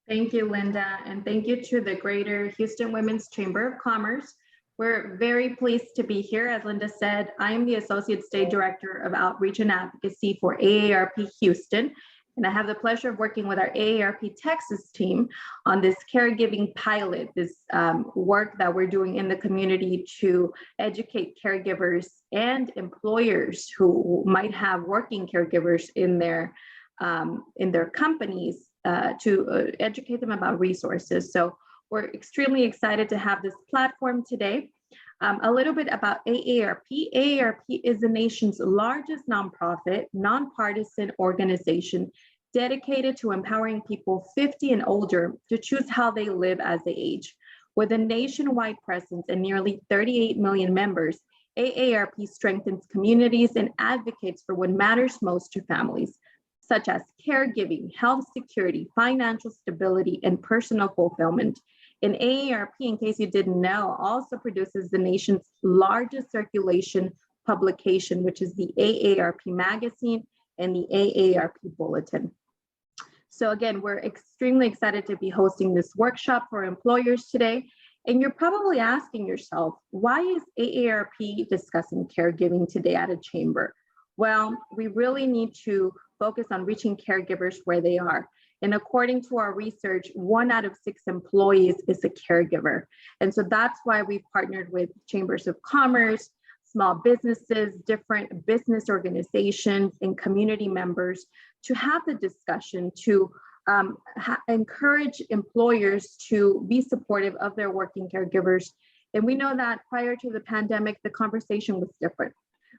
Thank you, Linda, and thank you to the Greater Houston Women's Chamber of Commerce. We're very pleased to be here. As Linda said, I am the Associate State Director of Outreach and Advocacy for AARP Houston, and I have the pleasure of working with our AARP Texas team on this caregiving pilot, this work that we're doing in the community to educate caregivers and employers who might have working caregivers in their companies to educate them about resources. So we're extremely excited to have this platform today. A little bit about AARP. AARP is the nation's largest nonprofit, nonpartisan organization dedicated to empowering people 50 and older to choose how they live as they age. With a nationwide presence and nearly 38 million members, AARP strengthens communities and advocates for what matters most to families, such as caregiving, health security, financial stability, and personal fulfillment. And AARP, in case you didn't know, also produces the nation's largest circulation publication, which is the AARP magazine and the AARP bulletin. So again, we're extremely excited to be hosting this workshop for employers today. And you're probably asking yourself, why is AARP discussing caregiving today at a chamber? Well, we really need to focus on reaching caregivers where they are. And according to our research, 1 out of 6 employees is a caregiver. And so that's why we've partnered with chambers of commerce, small businesses, different business organizations, and community members to have the discussion to encourage employers to be supportive of their working caregivers. And we know that prior to the pandemic, the conversation was different.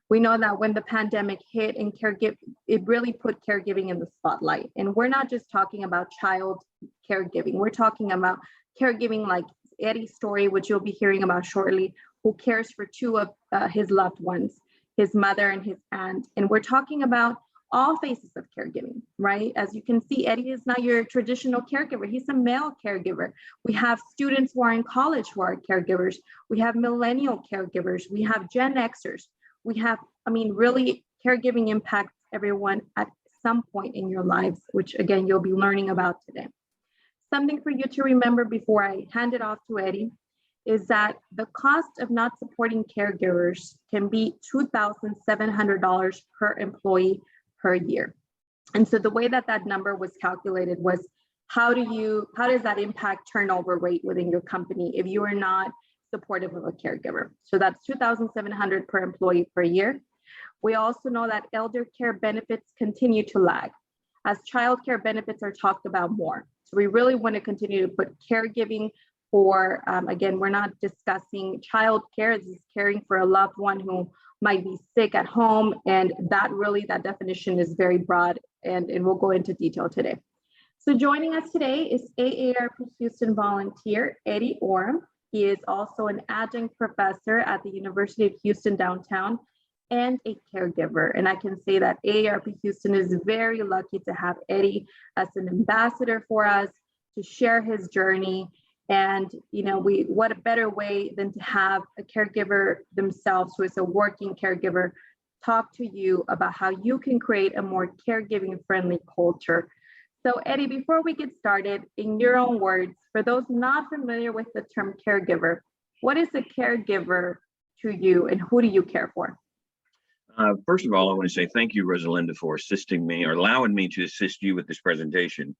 We know that when the pandemic hit and it really put caregiving in the spotlight. And we're not just talking about child caregiving. We're talking about caregiving like Eddie's story, which you'll be hearing about shortly, who cares for 2 of his loved ones, his mother and his aunt. And we're talking about all phases of caregiving, right? As you can see, Eddie is not your traditional caregiver. He's a male caregiver. We have students who are in college who are caregivers. We have millennial caregivers. We have Gen Xers. We have, really caregiving impacts everyone at some point in your lives, which again, you'll be learning about today. Something for you to remember before I hand it off to Eddie is that the cost of not supporting caregivers can be $2,700 per employee per year. And so the way that that number was calculated was, how does that impact turnover rate within your company if you are not supportive of a caregiver? So that's $2,700 per employee per year. We also know that elder care benefits continue to lag as childcare benefits are talked about more. So we really want to continue to put caregiving for, again, we're not discussing childcare. This is caring for a loved one who might be sick at home. And that definition is very broad, and we'll go into detail today. So joining us today is AARP Houston volunteer, Eddie Orem. He is also an adjunct professor at the University of Houston downtown and a caregiver. And I can say that AARP Houston is very lucky to have Eddie as an ambassador for us to share his journey. And what a better way than to have a caregiver themselves, who is a working caregiver, talk to you about how you can create a more caregiving friendly culture. So Eddie, before we get started, in your own words, for those not familiar with the term caregiver, what is a caregiver to you and who do you care for? First of all, I want to say thank you, Rosalinda, for assisting me or allowing me to assist you with this presentation.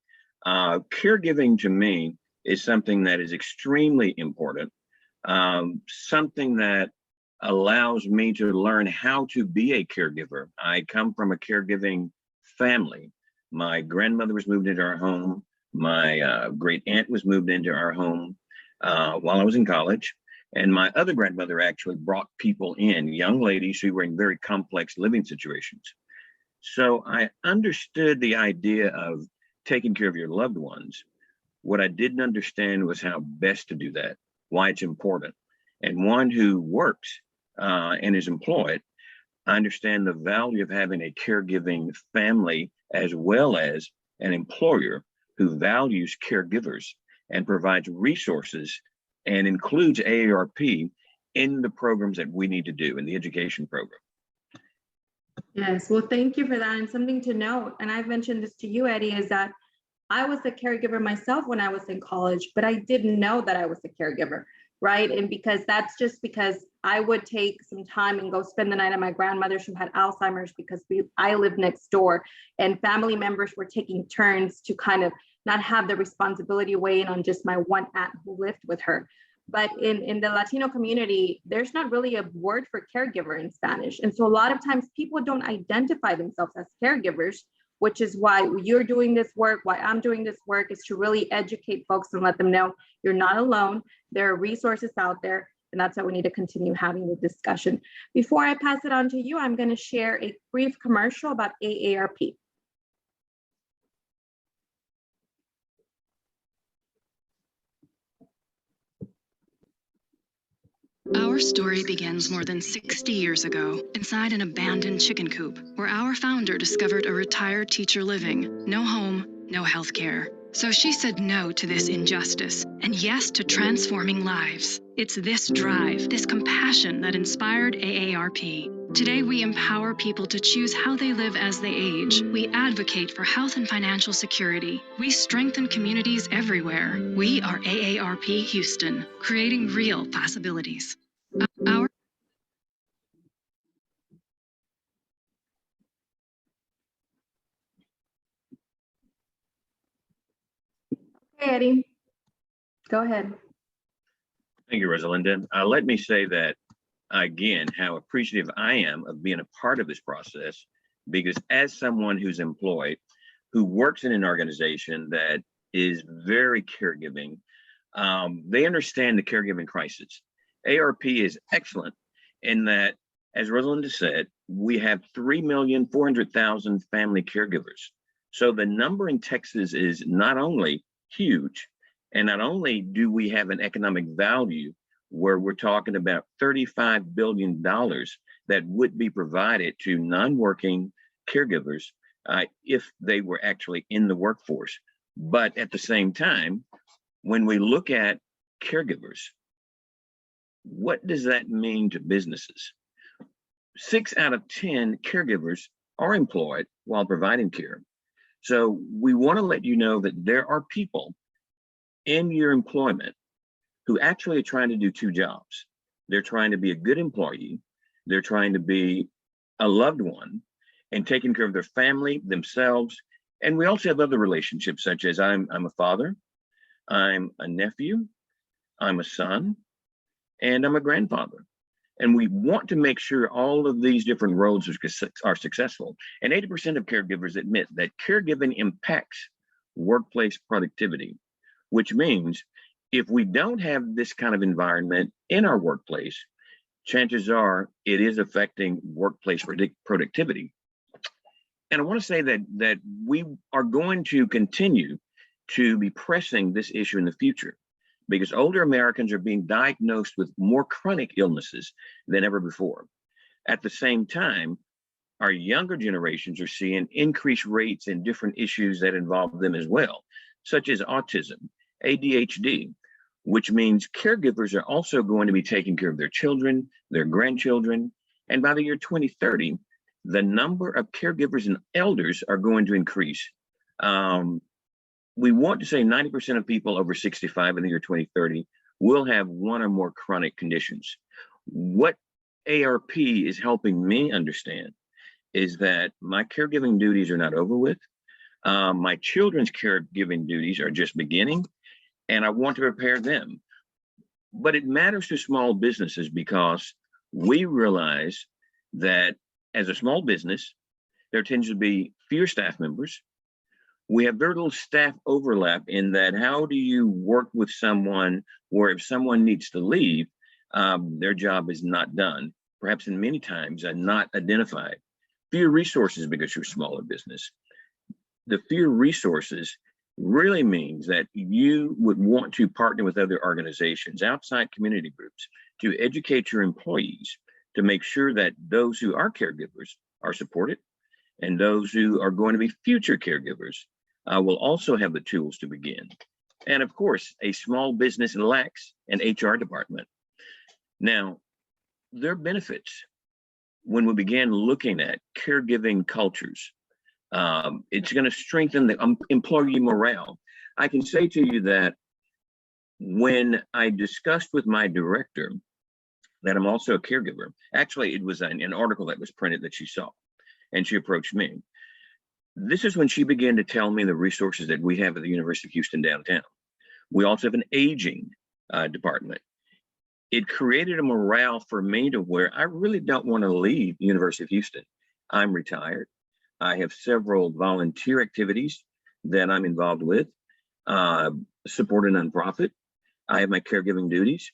Caregiving to me is something that is extremely important, something that allows me to learn how to be a caregiver. I come from a caregiving family. My grandmother was moved into our home. My great aunt was moved into our home while I was in college. And my other grandmother actually brought people in, young ladies who were in very complex living situations. So I understood the idea of taking care of your loved ones. What I didn't understand was how best to do that, why it's important. And one who works and is employed, I understand the value of having a caregiving family as well as an employer who values caregivers and provides resources and includes AARP in the programs that we need to do in the education program. Yes, well, thank you for that. And something to note, and I've mentioned this to you, Eddie, is that I was a caregiver myself when I was in college, but I didn't know that I was a caregiver, right? And because that's just because I would take some time and go spend the night at my grandmother's who had Alzheimer's, because I lived next door, and family members were taking turns to kind of not have the responsibility weighing on just my one aunt who lived with her. But in the Latino community, there's not really a word for caregiver in Spanish. And so a lot of times people don't identify themselves as caregivers, which is why you're doing this work, why I'm doing this work, is to really educate folks and let them know you're not alone. There are resources out there, and that's why we need to continue having the discussion. Before I pass it on to you, I'm going to share a brief commercial about AARP. Our story begins more than 60 years ago inside an abandoned chicken coop where our founder discovered a retired teacher living, no home, no health care. So she said no to this injustice and yes to transforming lives. It's this drive, this compassion that inspired AARP. Today, we empower people to choose how they live as they age. We advocate for health and financial security. We strengthen communities everywhere. We are AARP Houston, creating real possibilities. Our Hey, Eddie, go ahead. Thank you, Rosalinda. Let me say that, again, how appreciative I am of being a part of this process, because as someone who's employed, who works in an organization that is very caregiving, they understand the caregiving crisis. ARP is excellent in that, as Rosalinda said, we have 3,400,000 family caregivers. So the number in Texas is not only huge, and not only do we have an economic value where we're talking about $35 billion that would be provided to non-working caregivers if they were actually in the workforce. But at the same time, when we look at caregivers, what does that mean to businesses? 6 out of 10 caregivers are employed while providing care. So we want to let you know that there are people in your employment who actually are trying to do 2 jobs. They're trying to be a good employee, they're trying to be a loved one, and taking care of their family, themselves. And we also have other relationships, such as I'm a father, I'm a nephew, I'm a son, and I'm a grandfather. And we want to make sure all of these different roles are successful. And 80% of caregivers admit that caregiving impacts workplace productivity, which means if we don't have this kind of environment in our workplace, chances are it is affecting workplace productivity. And I want to say that we are going to continue to be pressing this issue in the future, because older Americans are being diagnosed with more chronic illnesses than ever before. At the same time, our younger generations are seeing increased rates in different issues that involve them as well, such as autism, ADHD, which means caregivers are also going to be taking care of their children, their grandchildren, and by the year 2030, the number of caregivers and elders are going to increase. We want to say 90% of people over 65 in the year 2030 will have one or more chronic conditions. What ARP is helping me understand is that my caregiving duties are not over with. My children's caregiving duties are just beginning, and I want to prepare them. But it matters to small businesses because we realize that as a small business, there tends to be fewer staff members. We have very little staff overlap in that how do you work with someone where if someone needs to leave, their job is not done, perhaps in many times not identified. Fewer resources because you're a smaller business. The fewer resources really means that you would want to partner with other organizations, outside community groups, to educate your employees to make sure that those who are caregivers are supported, and those who are going to be future caregivers will also have the tools to begin. And of course, a small business lacks an HR department. Now, there are benefits when we began looking at caregiving cultures. It's going to strengthen the employee morale. I can say to you that when I discussed with my director that I'm also a caregiver, actually, it was an article that was printed that she saw, and she approached me. This is when she began to tell me the resources that we have at the University of Houston downtown. We also have an aging department. It created a morale for me to where I really don't want to leave the University of Houston. I'm retired. I have several volunteer activities that I'm involved with, support a nonprofit. I have my caregiving duties,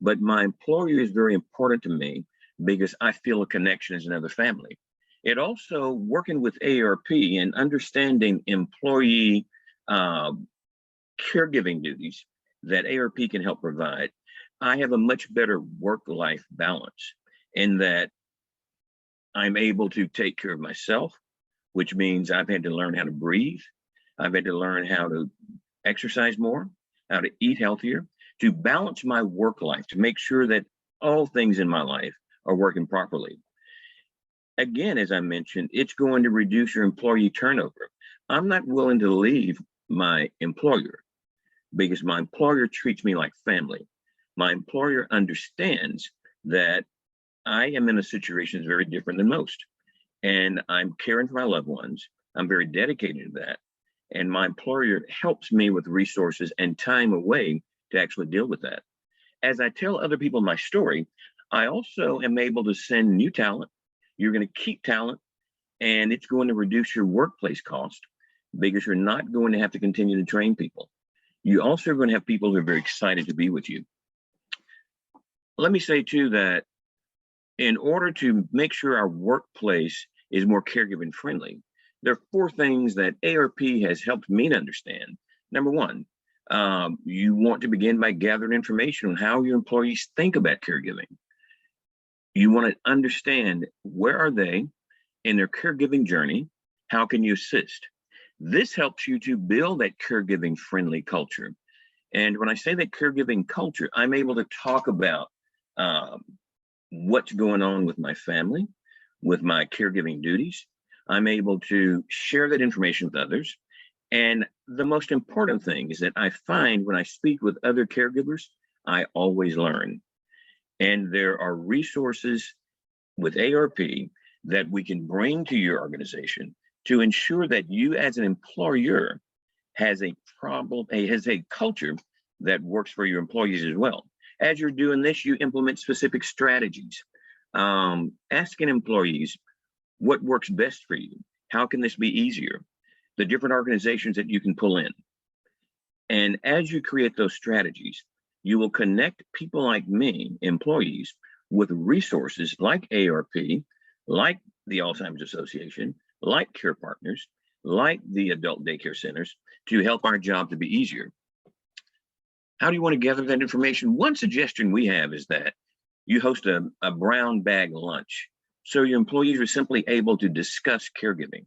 but my employer is very important to me because I feel a connection as another family. It also working with AARP and understanding employee caregiving duties that AARP can help provide. I have a much better work-life balance in that I'm able to take care of myself, which means I've had to learn how to breathe. I've had to learn how to exercise more, how to eat healthier, to balance my work life, to make sure that all things in my life are working properly. Again, as I mentioned, it's going to reduce your employee turnover. I'm not willing to leave my employer because my employer treats me like family. My employer understands that I am in a situation that's very different than most, and I'm caring for my loved ones. I'm very dedicated to that. And my employer helps me with resources and time away to actually deal with that. As I tell other people my story, I also am able to send new talent. You're going to keep talent, and it's going to reduce your workplace cost because you're not going to have to continue to train people. You also are going to have people who are very excited to be with you. Let me say too that in order to make sure our workplace is more caregiving friendly, there are 4 things that AARP has helped me to understand. Number 1, you want to begin by gathering information on how your employees think about caregiving. You want to understand where are they in their caregiving journey? How can you assist? This helps you to build that caregiving friendly culture. And when I say that caregiving culture, I'm able to talk about what's going on with my family, with my caregiving duties. I'm able to share that information with others. And the most important thing is that I find when I speak with other caregivers, I always learn. And there are resources with AARP that we can bring to your organization to ensure that you as an employer has a culture that works for your employees as well. As you're doing this, you implement specific strategies, asking employees what works best for you. How can this be easier? The different organizations that you can pull in. And as you create those strategies, you will connect people like me, employees, with resources like AARP, like the Alzheimer's Association, like Care Partners, like the adult daycare centers, to help our job to be easier. How do you want to gather that information? One suggestion we have is that you host a brown bag lunch, so your employees are simply able to discuss caregiving.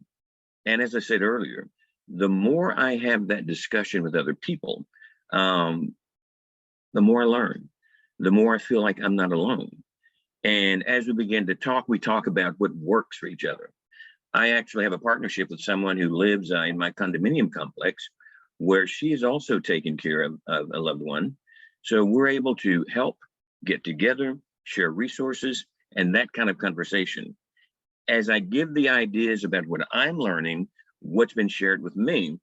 And as I said earlier, the more I have that discussion with other people, the more I learn, the more I feel like I'm not alone. And as we begin to talk, we talk about what works for each other. I actually have a partnership with someone who lives in my condominium complex, where she is also taking care of a loved one. So we're able to help, get together, share resources, and that kind of conversation. As I give the ideas about what I'm learning, what's been shared with me,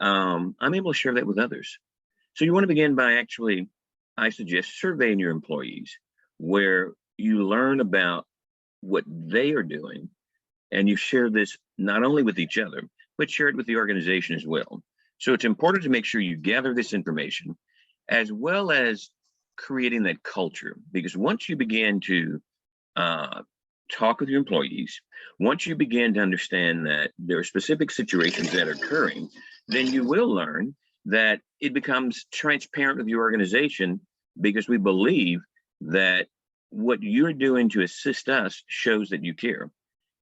I'm able to share that with others. So you want to begin by actually, I suggest, surveying your employees, where you learn about what they are doing, and you share this not only with each other, but share it with the organization as well. So it's important to make sure you gather this information, as well as creating that culture, because once you begin to talk with your employees, once you begin to understand that there are specific situations that are occurring, then you will learn that it becomes transparent with your organization, because we believe that what you're doing to assist us shows that you care.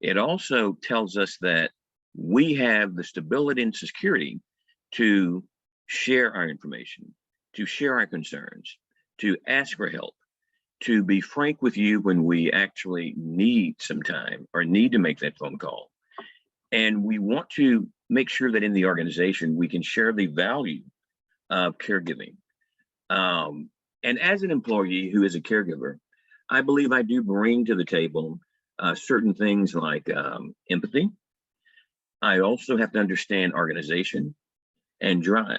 It also tells us that we have the stability and security to share our information, to share our concerns, to ask for help, to be frank with you when we actually need some time or need to make that phone call. And we want to make sure that in the organization, we can share the value of caregiving. And as an employee who is a caregiver, I believe I do bring to the table certain things like empathy. I also have to understand organization and drive.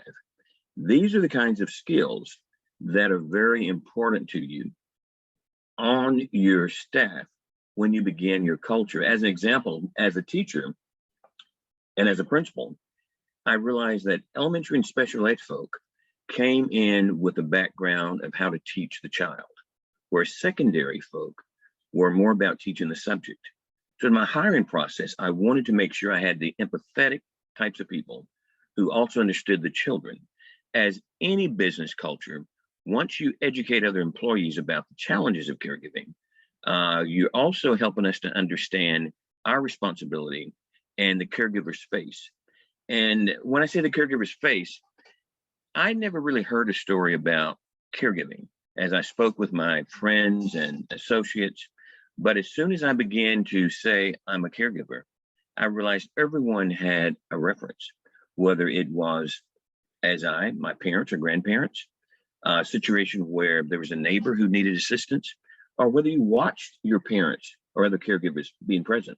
These are the kinds of skills that are very important to you on your staff when you begin your culture. As an example, as a teacher and as a principal, I realized that elementary and special ed folk came in with a background of how to teach the child, where secondary folk were more about teaching the subject. So in my hiring process, I wanted to make sure I had the empathetic types of people who also understood the children. As any business culture, once you educate other employees about the challenges of caregiving, you're also helping us to understand our responsibility and the caregiver space. And when I say the caregiver space, I never really heard a story about caregiving as I spoke with my friends and associates. But as soon as I began to say I'm a caregiver, I realized everyone had a reference, whether it was my parents or grandparents, a situation where there was a neighbor who needed assistance, or whether you watched your parents or other caregivers being present.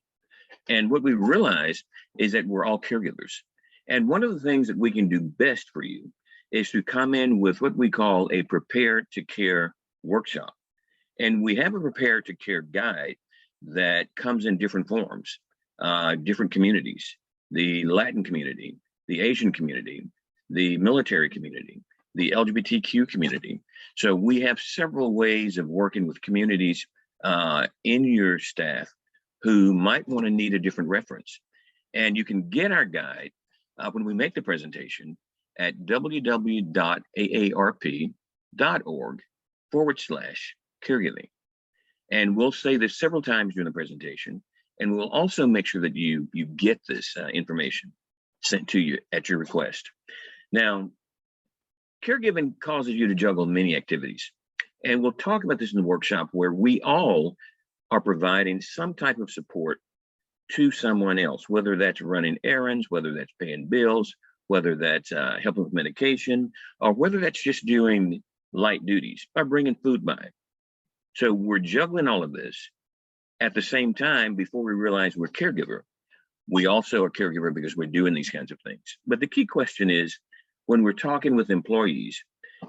And what we realized is that we're all caregivers. And one of the things that we can do best for you is to come in with what we call a prepare to care workshop. And we have a prepare to care guide that comes in different forms, different communities, the Latin community, the Asian community, the military community, the LGBTQ community. So we have several ways of working with communities in your staff who might want to need a different reference. And you can get our guide when we make the presentation at www.aarp.org/caregiving. And we'll say this several times during the presentation, and we'll also make sure that you get this information sent to you at your request. Now, caregiving causes you to juggle many activities, and we'll talk about this in the workshop where we all are providing some type of support to someone else, whether that's running errands, whether that's paying bills, whether that's helping with medication, or whether that's just doing light duties or bringing food by. So we're juggling all of this at the same time before we realize we're caregiver. We also are caregiver because we're doing these kinds of things. But the key question is when we're talking with employees,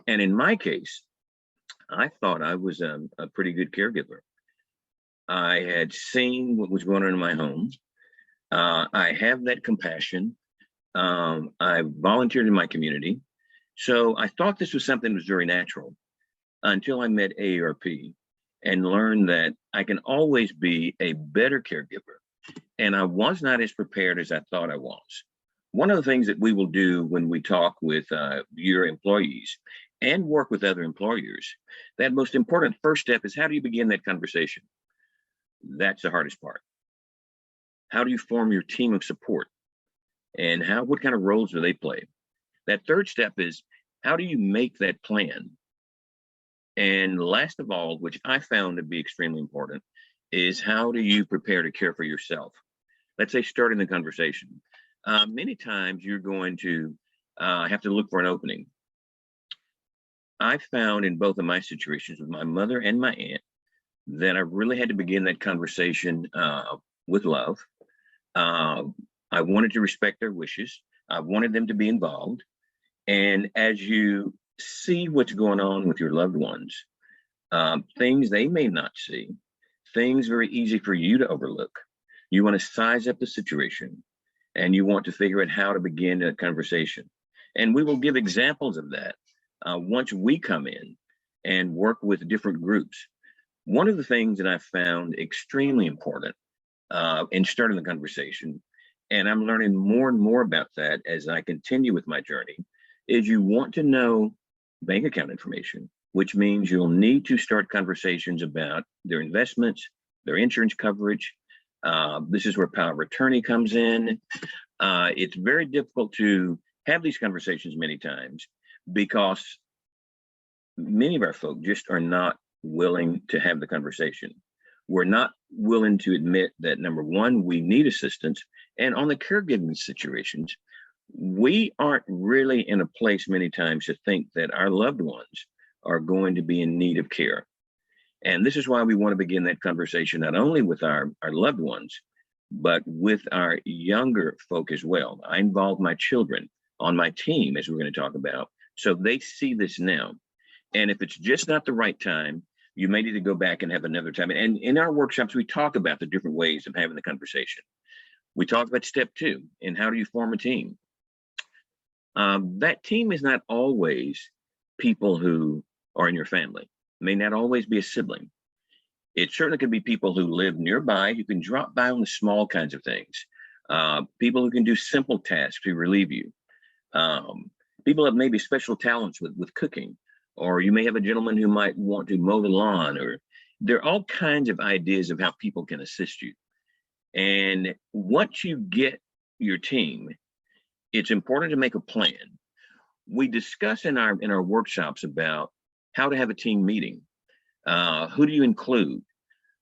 and in my case, I thought I was a pretty good caregiver. I had seen what was going on in my home. I have that compassion. I volunteered in my community. So I thought this was something that was very natural until I met AARP and learned that I can always be a better caregiver. And I was not as prepared as I thought I was. One of the things that we will do when we talk with your employees and work with other employers, that most important first step is how do you begin that conversation? That's the hardest part. How do you form your team of support? And what kind of roles do they play? That third step is how do you make that plan? And last of all, which I found to be extremely important, is how do you prepare to care for yourself? Let's say starting the conversation. Many times you're going to have to look for an opening. I found in both of my situations with my mother and my aunt that I really had to begin that conversation with love. I wanted to respect their wishes. I wanted them to be involved. And as you see what's going on with your loved ones, things they may not see, things very easy for you to overlook. You want to size up the situation and you want to figure out how to begin a conversation. And we will give examples of that once we come in and work with different groups. One of the things that I found extremely important in starting the conversation, and I'm learning more and more about that as I continue with my journey, is you want to know bank account information, which means you'll need to start conversations about their investments, their insurance coverage. This is where power of attorney comes in. It's very difficult to have these conversations many times because many of our folk just are not willing to have the conversation. We're not willing to admit that, number one, we need assistance. And on the caregiving situations, we aren't really in a place many times to think that our loved ones are going to be in need of care. And this is why we want to begin that conversation, not only with our loved ones, but with our younger folk as well. I involve my children on my team, as we're going to talk about, so they see this now. And if it's just not the right time, you may need to go back and have another time. And in our workshops, we talk about the different ways of having the conversation. We talk about step 2, and how do you form a team? That team is not always people who are in your family, may not always be a sibling. It certainly could be people who live nearby, who can drop by on the small kinds of things, people who can do simple tasks to relieve you, people have maybe special talents with cooking, or you may have a gentleman who might want to mow the lawn, or there are all kinds of ideas of how people can assist you. And once you get your team, it's important to make a plan. We discuss in our workshops about how to have a team meeting. Who do you include?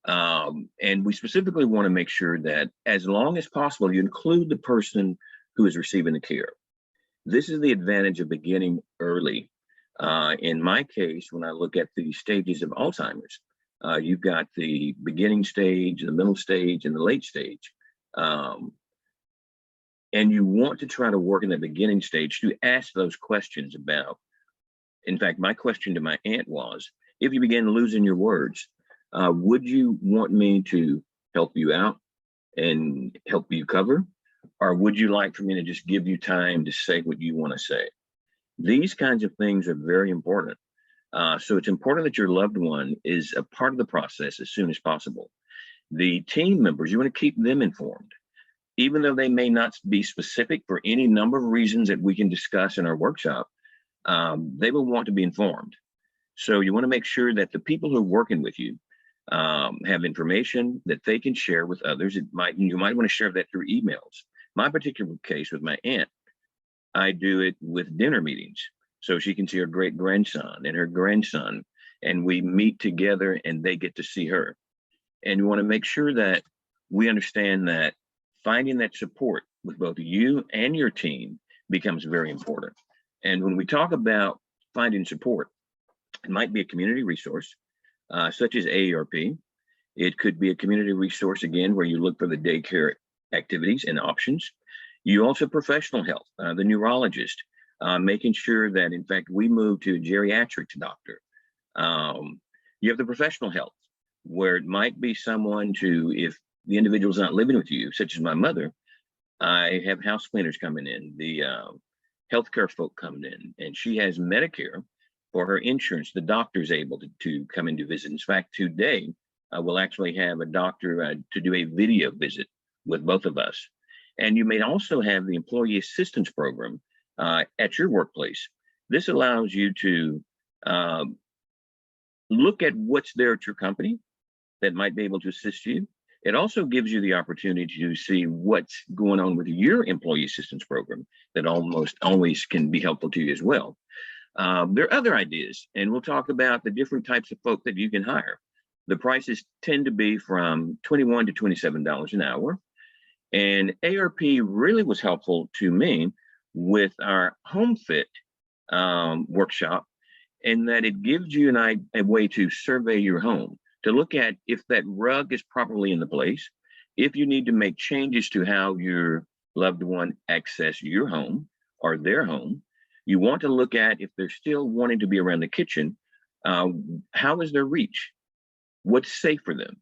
And we specifically want to make sure that as long as possible, you include the person who is receiving the care. This is the advantage of beginning early. In my case, when I look at the stages of Alzheimer's, you've got the beginning stage, the middle stage, and the late stage. And you want to try to work in the beginning stage to ask those questions about, in fact, my question to my aunt was, if you begin losing your words, would you want me to help you out and help you cover? Or would you like for me to just give you time to say what you want to say? These kinds of things are very important. So it's important that your loved one is a part of the process as soon as possible. The team members, you want to keep them informed. Even though they may not be specific for any number of reasons that we can discuss in our workshop, they will want to be informed. So you want to make sure that the people who are working with you have information that they can share with others. You might want to share that through emails. My particular case with my aunt, I do it with dinner meetings. So she can see her great grandson and her grandson, and we meet together and they get to see her. And you want to make sure that we understand that finding that support with both you and your team becomes very important. And when we talk about finding support, it might be a community resource, such as AARP. It could be a community resource, again, where you look for the daycare activities and options. You also professional health, the neurologist, making sure that, in fact, we move to a geriatric doctor. You have the professional health, where it might be someone to, if the individual's not living with you, such as my mother, I have house cleaners coming in, the healthcare folk coming in, and she has Medicare for her insurance. The doctor's able to come in to visit. In fact, today, we'll actually have a doctor to do a video visit with both of us. And you may also have the employee assistance program at your workplace. This allows you to look at what's there at your company that might be able to assist you. It also gives you the opportunity to see what's going on with your employee assistance program that almost always can be helpful to you as well. There are other ideas, and we'll talk about the different types of folk that you can hire. The prices tend to be from $21 to $27 an hour. And ARP really was helpful to me with our home fit workshop, in that it gives you a way to survey your home, to look at if that rug is properly in the place, if you need to make changes to how your loved one access your home or their home. You want to look at if they're still wanting to be around the kitchen, how is their reach? What's safe for them?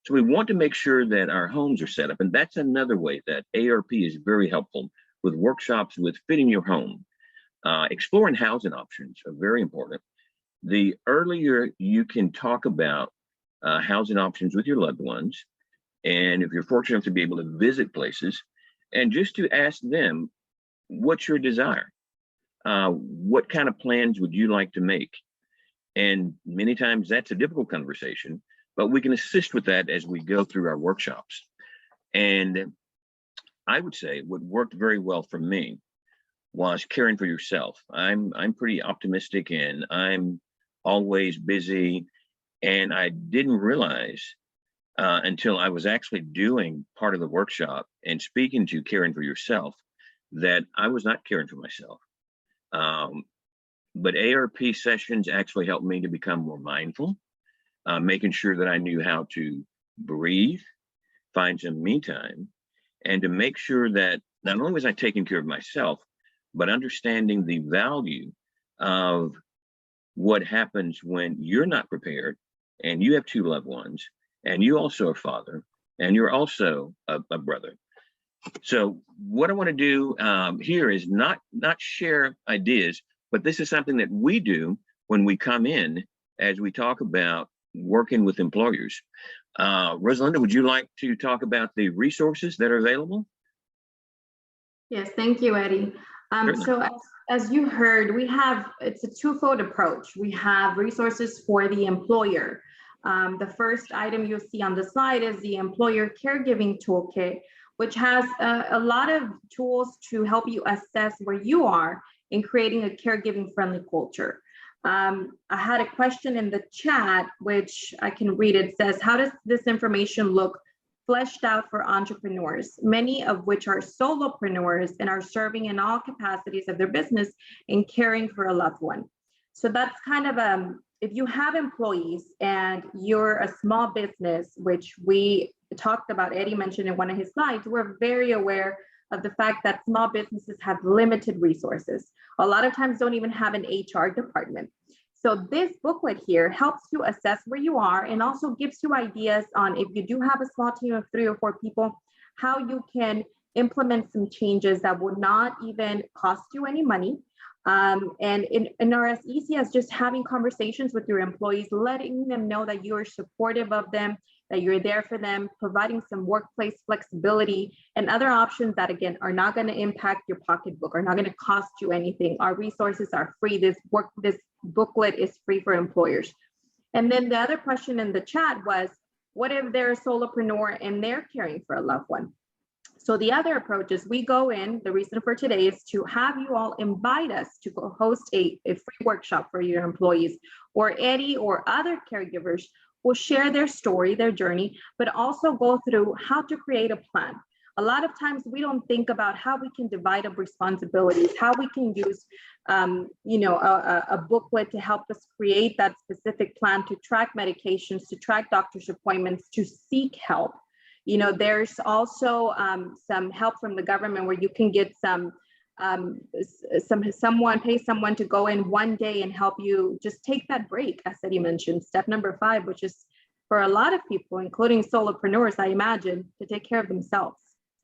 So we want to make sure that our homes are set up. And that's another way that ARP is very helpful with workshops with fitting your home. Exploring housing options are very important. The earlier you can talk about housing options with your loved ones, and if you're fortunate enough to be able to visit places, and just to ask them, what's your desire? What kind of plans would you like to make? And many times that's a difficult conversation, but we can assist with that as we go through our workshops. And I would say what worked very well for me was caring for yourself. I'm pretty optimistic, and I'm always busy, and I didn't realize until I was actually doing part of the workshop and speaking to caring for yourself that I was not caring for myself. But ARP sessions actually helped me to become more mindful, making sure that I knew how to breathe, find some me time, and to make sure that not only was I taking care of myself, but understanding the value of what happens when you're not prepared and you have two loved ones and you also are a father and you're also a brother. So what I want to do here is not share ideas, but this is something that we do when we come in as we talk about working with employers. Rosalinda, would you like to talk about the resources that are available? Yes, thank you, Eddie. So as you heard, it's a twofold approach. We have resources for the employer. The first item you'll see on the slide is the Employer Caregiving Toolkit, which has a lot of tools to help you assess where you are in creating a caregiving friendly culture. I had a question in the chat, which I can read. It says, how does this information look fleshed out for entrepreneurs, many of which are solopreneurs and are serving in all capacities of their business and caring for a loved one? So that's kind of, if you have employees and you're a small business, which we talked about, Eddie mentioned in one of his slides, we're very aware of the fact that small businesses have limited resources. A lot of times don't even have an HR department. So this booklet here helps you assess where you are and also gives you ideas on, if you do have a small team of 3 or 4 people, how you can implement some changes that would not even cost you any money. And are as easy as just having conversations with your employees, letting them know that you are supportive of them, that you're there for them, providing some workplace flexibility and other options that, again, are not going to impact your pocketbook, are not going to cost you anything. Our resources are free. This booklet is free for employers. And then the other question in the chat was, what if they're a solopreneur and they're caring for a loved one? So the other approach is we go in, the reason for today is to have you all invite us to go host a free workshop for your employees, or Eddie or other caregivers will share their story, their journey, but also go through how to create a plan. A lot of times we don't think about how we can divide up responsibilities, how we can use a booklet to help us create that specific plan to track medications, to track doctor's appointments, to seek help. You know, there's also some help from the government where you can get pay someone to go in one day and help you just take that break, as Eddie mentioned, step number 5, which is for a lot of people, including solopreneurs, I imagine, to take care of themselves.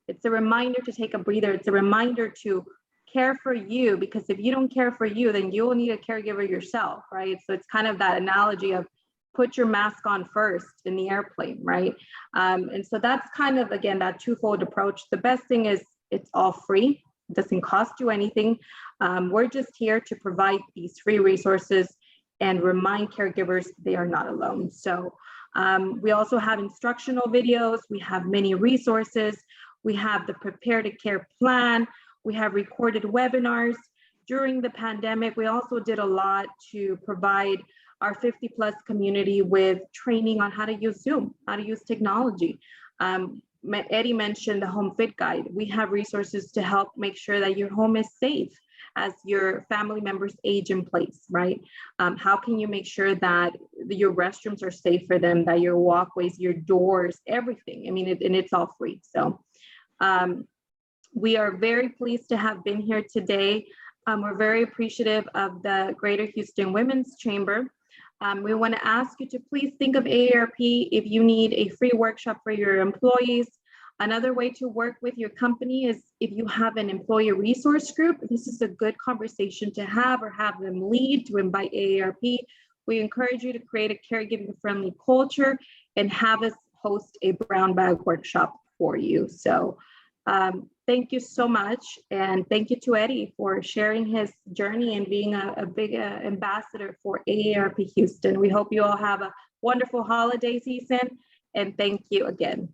It's a reminder to take a breather. It's a reminder to care for you, because if you don't care for you, then you will need a caregiver yourself, right? So it's kind of that analogy of put your mask on first in the airplane, right? And so that's kind of, again, that twofold approach. The best thing is it's all free. It doesn't cost you anything. We're just here to provide these free resources and remind caregivers they are not alone. So we also have instructional videos. We have many resources. We have the Prepare to Care plan. We have recorded webinars. During the pandemic, we also did a lot to provide our 50+ community with training on how to use Zoom, how to use technology. Eddie mentioned the Home Fit Guide. We have resources to help make sure that your home is safe as your family members age in place, right? How can you make sure that your restrooms are safe for them, that your walkways, your doors, everything. I mean, and it's all free. So we are very pleased to have been here today. We're very appreciative of the Greater Houston Women's Chamber. We want to ask you to please think of AARP if you need a free workshop for your employees. Another way to work with your company is if you have an employee resource group. This is a good conversation to have, or have them lead, to invite AARP. We encourage you to create a caregiving friendly culture and have us host a brown bag workshop for you. So thank you so much. And thank you to Eddie for sharing his journey and being a big ambassador for AARP Houston. We hope you all have a wonderful holiday season, and thank you again.